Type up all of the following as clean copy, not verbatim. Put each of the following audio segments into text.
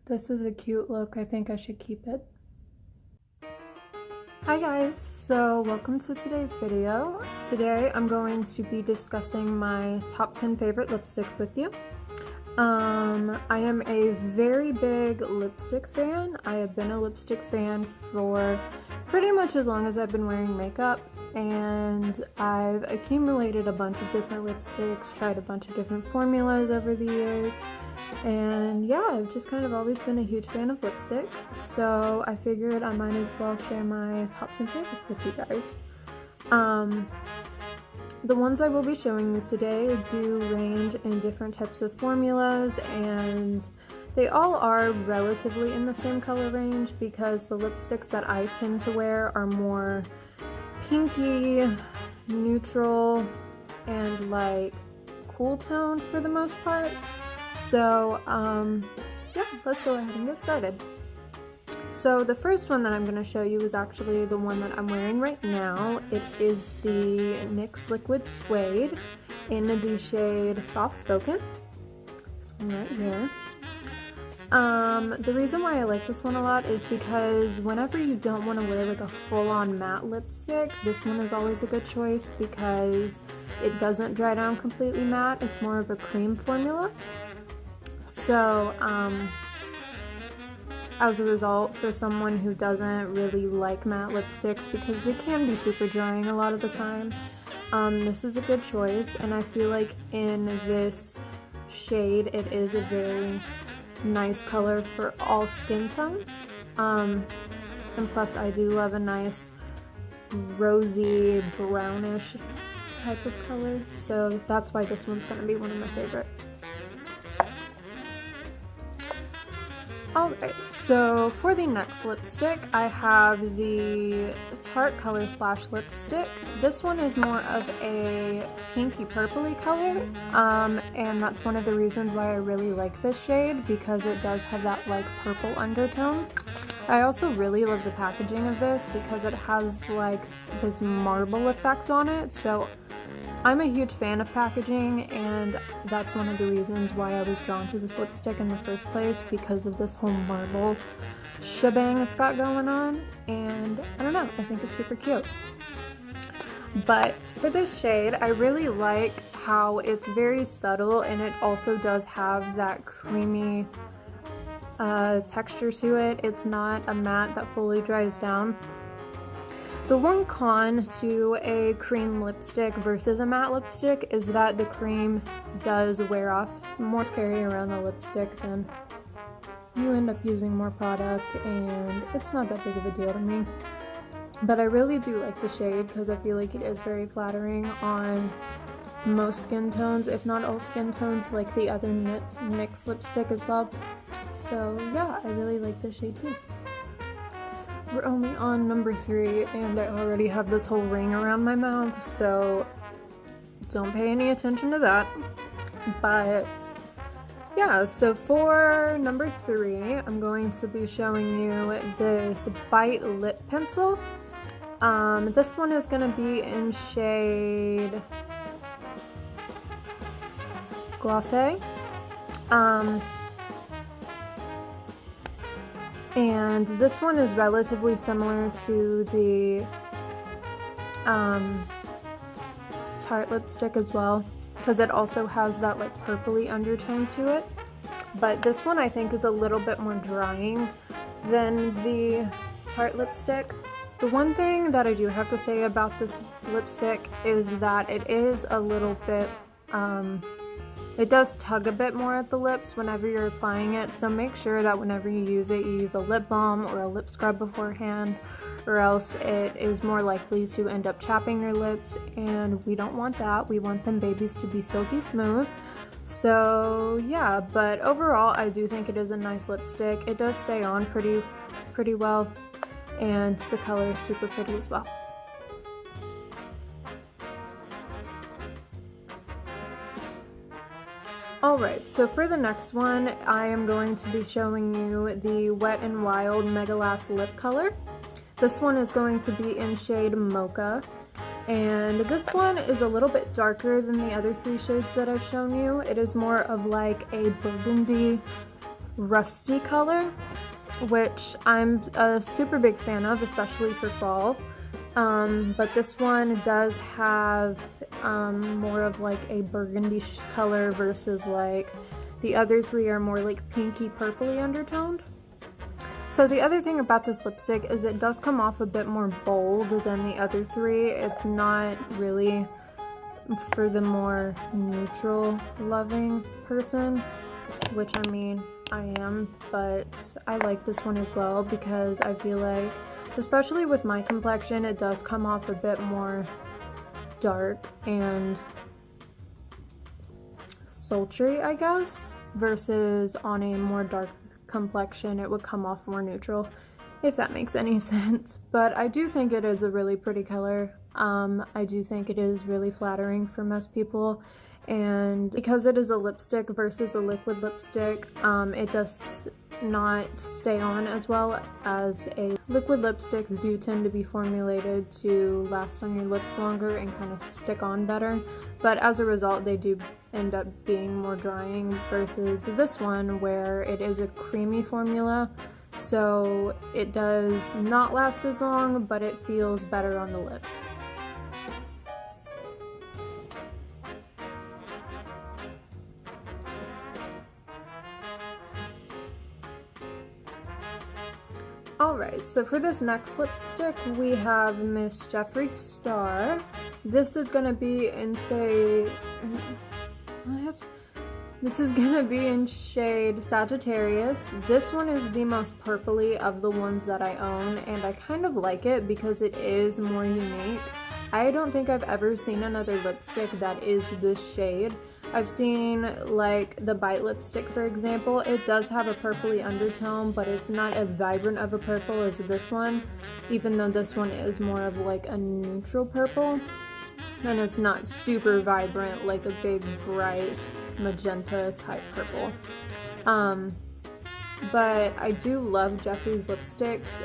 This is a cute look. I think I should keep it. Hi guys, so welcome to today's video. Today I'm going to be discussing my top 10 favorite lipsticks with you. I am a very big lipstick fan. I have been a lipstick fan for pretty much as long as I've been wearing makeup, and I've accumulated a bunch of different lipsticks, tried a bunch of different formulas over the years, and yeah, I've just kind of always been a huge fan of lipstick, so I figured I might as well share my top 10 favorites with you guys. The ones I will be showing you today do range in different types of formulas, and they all are relatively in the same color range because the lipsticks that I tend to wear are more pinky, neutral, and like cool tone for the most part. So yeah, let's go ahead and get started. So the first one that I'm going to show you is actually the one that I'm wearing right now. It is the NYX Liquid Suede in the shade Soft Spoken. This one right here. The reason why I like this one a lot is because whenever you don't want to wear like a full-on matte lipstick, this one is always a good choice because it doesn't dry down completely matte. It's more of a cream formula. So, as a result, for someone who doesn't really like matte lipsticks because they can be super drying a lot of the time, this is a good choice, and I feel like in this shade it is a very nice color for all skin tones, and plus I do love a nice rosy brownish type of color, so that's why this one's going to be one of my favorites. Alright, so for the next lipstick, I have the Tarte Color Splash lipstick. This one is more of a pinky purpley color, and that's one of the reasons why I really like this shade, because it does have that like purple undertone. I also really love the packaging of this because it has like this marble effect on it, so I'm a huge fan of packaging, and that's one of the reasons why I was drawn to this lipstick in the first place, because of this whole marble shebang it's got going on, and I don't know, I think it's super cute. But for this shade, I really like how it's very subtle, and it also does have that creamy texture to it. It's not a matte that fully dries down. The one con to a cream lipstick versus a matte lipstick is that the cream does wear off more. Carry around the lipstick, then you end up using more product, and it's not that big of a deal to me. But I really do like the shade because I feel like it is very flattering on most skin tones, if not all skin tones, like the other NYX lipstick as well. So yeah, I really like this shade too. We're only on number 3, and I already have this whole ring around my mouth, so don't pay any attention to that. But yeah, so for number 3, I'm going to be showing you this Bite Lip Pencil. This one is going to be in shade Glossy. And this one is relatively similar to the Tarte lipstick as well, because it also has that like purpley undertone to it. But this one I think is a little bit more drying than the Tarte lipstick. The one thing that I do have to say about this lipstick is that it is a little bit it does tug a bit more at the lips whenever you're applying it, so make sure that whenever you use it, you use a lip balm or a lip scrub beforehand, or else it is more likely to end up chapping your lips, and we don't want that. We want them babies to be silky smooth. So yeah, but overall I do think it is a nice lipstick. It does stay on pretty well, and the color is super pretty as well. Alright, so for the next one, I am going to be showing you the Wet n Wild Mega Last Lip Color. This one is going to be in shade Mocha, and this one is a little bit darker than the other 3 shades that I've shown you. It is more of like a burgundy rusty color, which I'm a super big fan of, especially for fall. But this one does have more of like a burgundy color versus like the other three are more like pinky purpley undertoned. So the other thing about this lipstick is it does come off a bit more bold than the other three. It's not really for the more neutral loving person, which I mean I am, but I like this one as well because I feel like, especially with my complexion, it does come off a bit more dark and sultry, I guess, versus on a more dark complexion it would come off more neutral, if that makes any sense. But I do think it is a really pretty color. I do think it is really flattering for most people, and because it is a lipstick versus a liquid lipstick, it does not stay on as well as a liquid. Lipsticks do tend to be formulated to last on your lips longer and kind of stick on better, but as a result they do end up being more drying versus this one where it is a creamy formula, so it does not last as long, but it feels better on the lips. Alright, so for this next lipstick we have Miss Jeffree Star. This is gonna be in shade Sagittarius. This one is the most purpley of the ones that I own, and I kind of like it because it is more unique. I don't think I've ever seen another lipstick that is this shade. I've seen like the Bite lipstick, for example. It does have a purpley undertone, but it's not as vibrant of a purple as this one, even though this one is more of like a neutral purple, and it's not super vibrant like a big bright magenta type purple. But I do love Jeffree's lipsticks.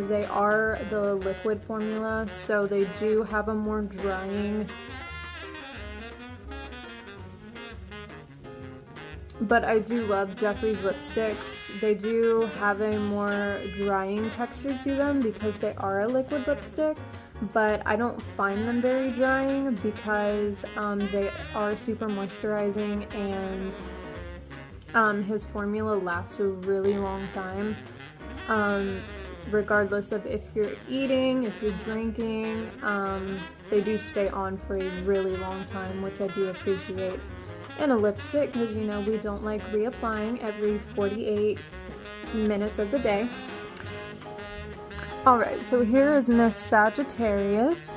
They are the liquid formula, so they do have a more drying, but I do love Jeffree's lipsticks. They do have a more drying texture to them because they are a liquid lipstick, but I don't find them very drying because they are super moisturizing, and his formula lasts a really long time. Regardless of if you're eating, if you're drinking, they do stay on for a really long time, which I do appreciate in a lipstick because, you know, we don't like reapplying every 48 minutes of the day. Alright, so here is Miss Sagittarius.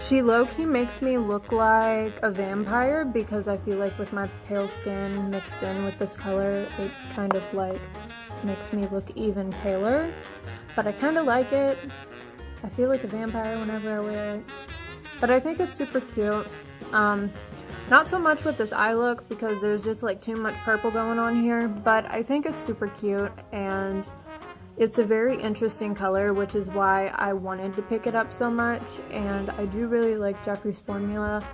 She low-key makes me look like a vampire because I feel like with my pale skin mixed in with this color, it kind of like makes me look even paler. But I kind of like it. I feel like a vampire whenever I wear it. But I think it's super cute. Not so much with this eye look because there's just like too much purple going on here, but I think it's super cute and it's a very interesting color, which is why I wanted to pick it up so much. And I do really like Jeffree's formula,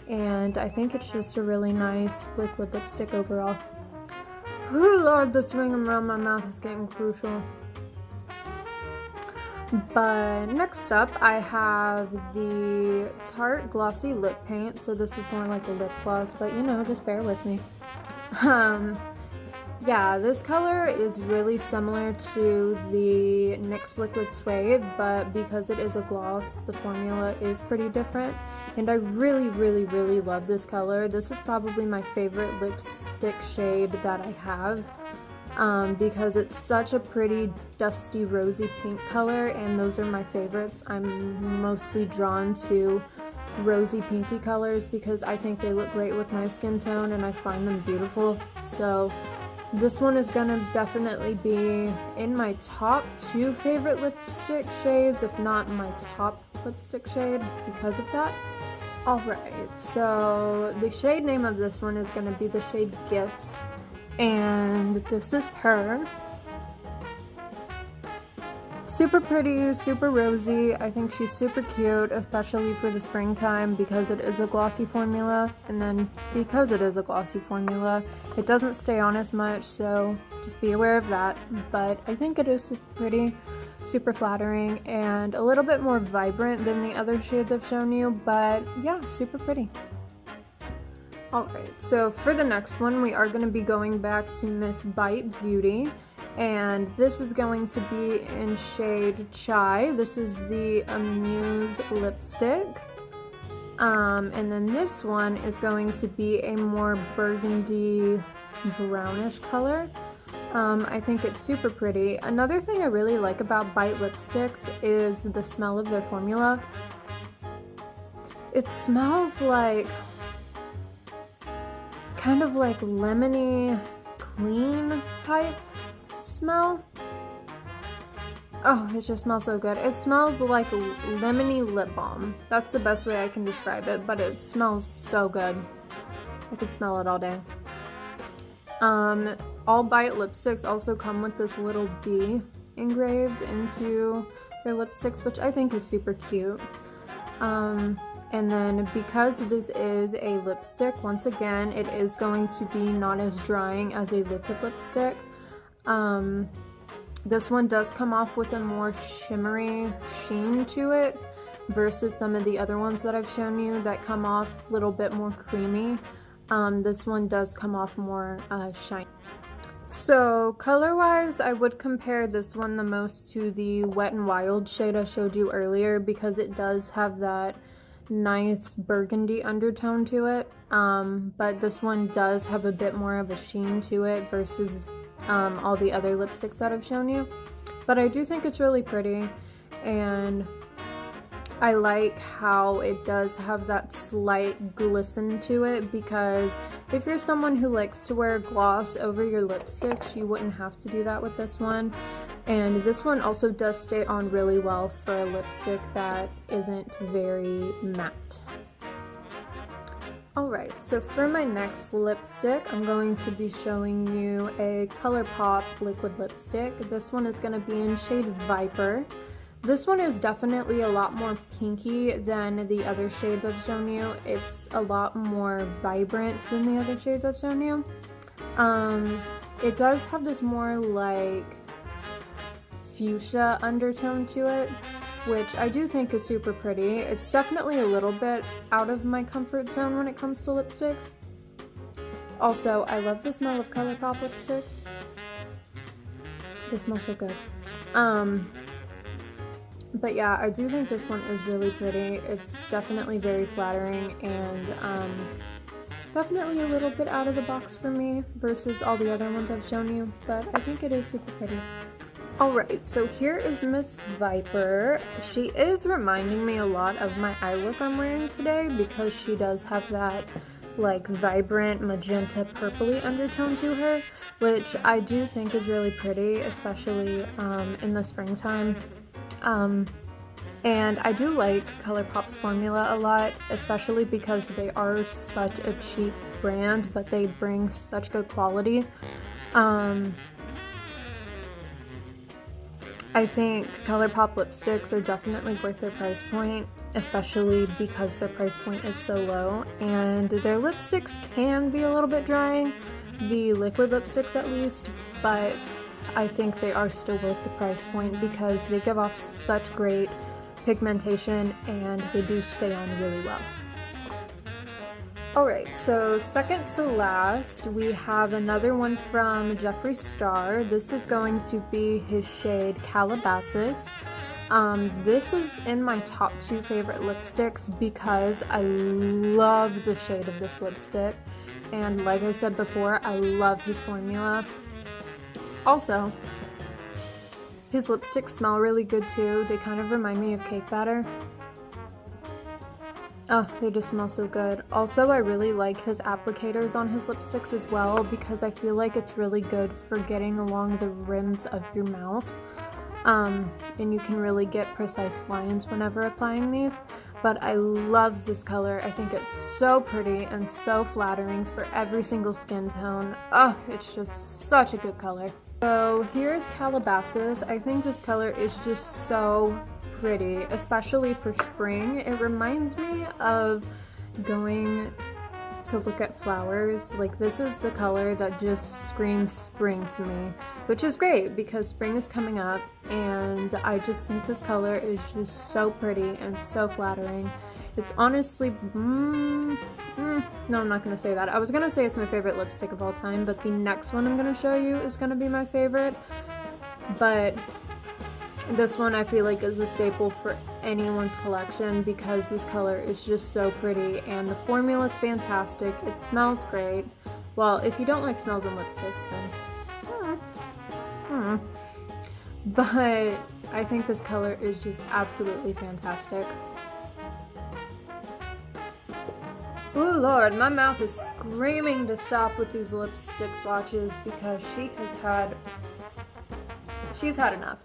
and I think it's just a really nice liquid lipstick overall. Oh Lord, this ring around my mouth is getting crucial. But next up I have the Tarte Glossy Lip Paint. So this is more like a lip gloss, but you know, just bear with me. Yeah, this color is really similar to the NYX Liquid Suede, but because it is a gloss, the formula is pretty different. And I really, really, really love this color. This is probably my favorite lipstick shade that I have. Because it's such a pretty dusty rosy pink color, and those are my favorites. I'm mostly drawn to rosy pinky colors because I think they look great with my skin tone and I find them beautiful. So this one is gonna definitely be in my top 2 favorite lipstick shades, if not my top lipstick shade because of that. Alright, so the shade name of this one is gonna be the shade Gifts. And this is her. Super pretty, super rosy. I think she's super cute, especially for the springtime because it is a glossy formula. And then because it is a glossy formula, it doesn't stay on as much, so just be aware of that. But I think it is super pretty, super flattering, and a little bit more vibrant than the other shades I've shown you, but yeah, super pretty. Alright, so for the next one, we are going to be going back to Miss Bite Beauty. And this is going to be in shade Chai. This is the Amuse lipstick. And then this one is going to be a more burgundy brownish color. I think it's super pretty. Another thing I really like about Bite lipsticks is the smell of their formula. It smells like kind of like lemony, clean type smell. Oh, it just smells so good. It smells like lemony lip balm. That's the best way I can describe it, but it smells so good. I could smell it all day. All Bite lipsticks also come with this little bee engraved into their lipsticks, which I think is super cute. And then because this is a lipstick, once again, it is going to be not as drying as a liquid lipstick. This one does come off with a more shimmery sheen to it versus some of the other ones that I've shown you that come off a little bit more creamy. This one does come off more shiny. So color-wise, I would compare this one the most to the Wet n Wild shade I showed you earlier because it does have that nice burgundy undertone to it. But this one does have a bit more of a sheen to it versus all the other lipsticks that I've shown you. But I do think it's really pretty, and I like how it does have that slight glisten to it, because if you're someone who likes to wear gloss over your lipsticks, you wouldn't have to do that with this one. And this one also does stay on really well for a lipstick that isn't very matte. Alright, so for my next lipstick, I'm going to be showing you a ColourPop liquid lipstick. This one is going to be in shade Viper. This one is definitely a lot more pinky than the other shades I've shown you. It's a lot more vibrant than the other shades I've shown you. It does have this more like fuchsia undertone to it, which I do think is super pretty. It's definitely a little bit out of my comfort zone when it comes to lipsticks. Also, I love the smell of ColourPop lipsticks. They smell so good. But yeah, I do think this one is really pretty. It's definitely very flattering and definitely a little bit out of the box for me versus all the other ones I've shown you, but I think it is super pretty. Alright, so here is Miss Viper. She is reminding me a lot of my eye look I'm wearing today because she does have that like vibrant magenta purpley undertone to her, which I do think is really pretty, especially in the springtime. And I do like ColourPop's formula a lot, especially because they are such a cheap brand, but they bring such good quality. I think ColourPop lipsticks are definitely worth their price point, especially because their price point is so low, and their lipsticks can be a little bit drying, the liquid lipsticks at least, but I think they are still worth the price point because they give off such great pigmentation and they do stay on really well. Alright, so second to last, we have another one from Jeffree Star. This is going to be his shade Calabasas. This is in my top 2 favorite lipsticks because I love the shade of this lipstick. And like I said before, I love his formula. Also, his lipsticks smell really good too. They kind of remind me of cake batter. Oh, they just smell so good. Also, I really like his applicators on his lipsticks as well because I feel like it's really good for getting along the rims of your mouth. And you can really get precise lines whenever applying these. But I love this color. I think it's so pretty and so flattering for every single skin tone. Oh, it's just such a good color. So here's Calabasas. I think this color is just so pretty, especially for spring. It reminds me of going to look at flowers. Like, this is the color that just screams spring to me, which is great because spring is coming up, and I just think this color is just so pretty and so flattering. It's honestly, no, I'm not gonna say that. I was gonna say it's my favorite lipstick of all time, but the next one I'm gonna show you is gonna be my favorite. But this one I feel like is a staple for anyone's collection because this color is just so pretty and the formula is fantastic. It smells great. Well, if you don't like smells in lipsticks, then but I think this color is just absolutely fantastic. Oh Lord, my mouth is screaming to stop with these lipstick swatches because she's had enough.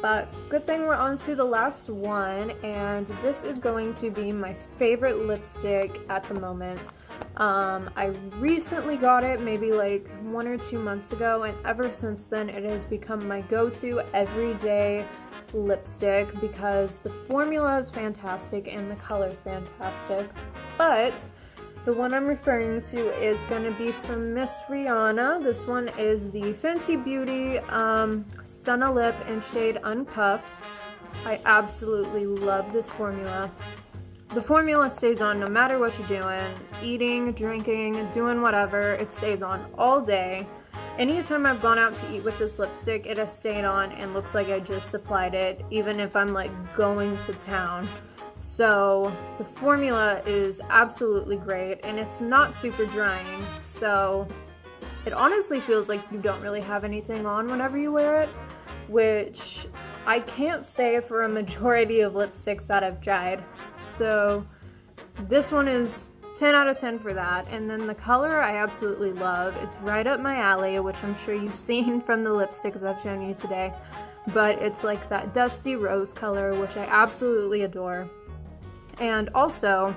But good thing we're on to the last one, and this is going to be my favorite lipstick at the moment. I recently got it maybe like 1 or 2 months ago, and ever since then it has become my go-to everyday lipstick because the formula is fantastic and the color is fantastic. But the one I'm referring to is going to be from Miss Rihanna. This one is the Fenty Beauty Stunna Lip in shade Uncuffed. I absolutely love this formula. The formula stays on no matter what you're doing, eating, drinking, doing whatever, it stays on all day. Anytime I've gone out to eat with this lipstick, it has stayed on and looks like I just applied it, even if I'm like going to town. So the formula is absolutely great, and it's not super drying, so it honestly feels like you don't really have anything on whenever you wear it, which I can't say for a majority of lipsticks that I've tried. So this one is 10 out of 10 for that. And then the color I absolutely love. It's right up my alley, which I'm sure you've seen from the lipsticks I've shown you today. But it's like that dusty rose color, which I absolutely adore. And also,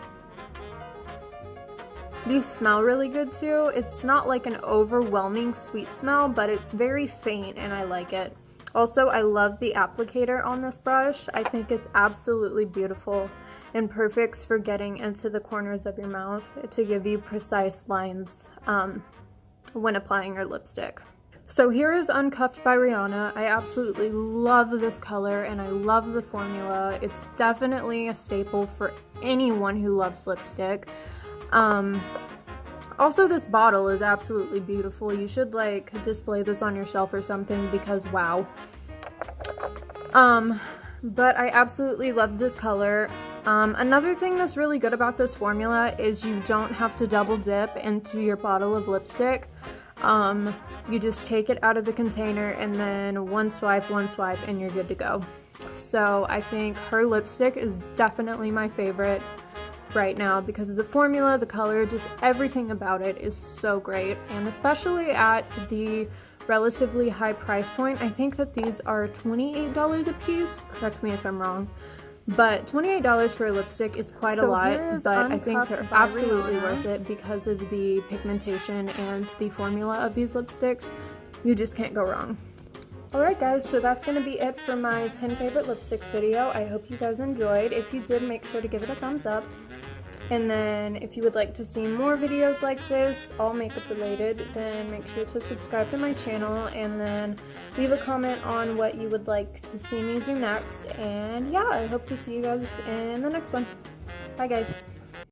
these smell really good too. It's not like an overwhelming sweet smell, but it's very faint and I like it. Also, I love the applicator on this brush. I think it's absolutely beautiful and perfect for getting into the corners of your mouth to give you precise lines when applying your lipstick. So here is Uncuffed by Rihanna. I absolutely love this color and I love the formula. It's definitely a staple for anyone who loves lipstick. Also, this bottle is absolutely beautiful. You should like display this on your shelf or something because wow. But I absolutely love this color. Another thing that's really good about this formula is you don't have to double dip into your bottle of lipstick. You just take it out of the container and then one swipe and you're good to go. So I think her lipstick is definitely my favorite right now because of the formula, the color, just everything about it is so great. And especially at the relatively high price point, I think that these are $28 a piece. Correct me if I'm wrong. But $28 for a lipstick is quite a lot, but I think they're absolutely worth it because of the pigmentation and the formula of these lipsticks. You just can't go wrong. Alright guys, so that's going to be it for my 10 favorite lipsticks video. I hope you guys enjoyed. If you did, make sure to give it a thumbs up. And then if you would like to see more videos like this, all makeup related, then make sure to subscribe to my channel and then leave a comment on what you would like to see me do next. And yeah, I hope to see you guys in the next one. Bye guys.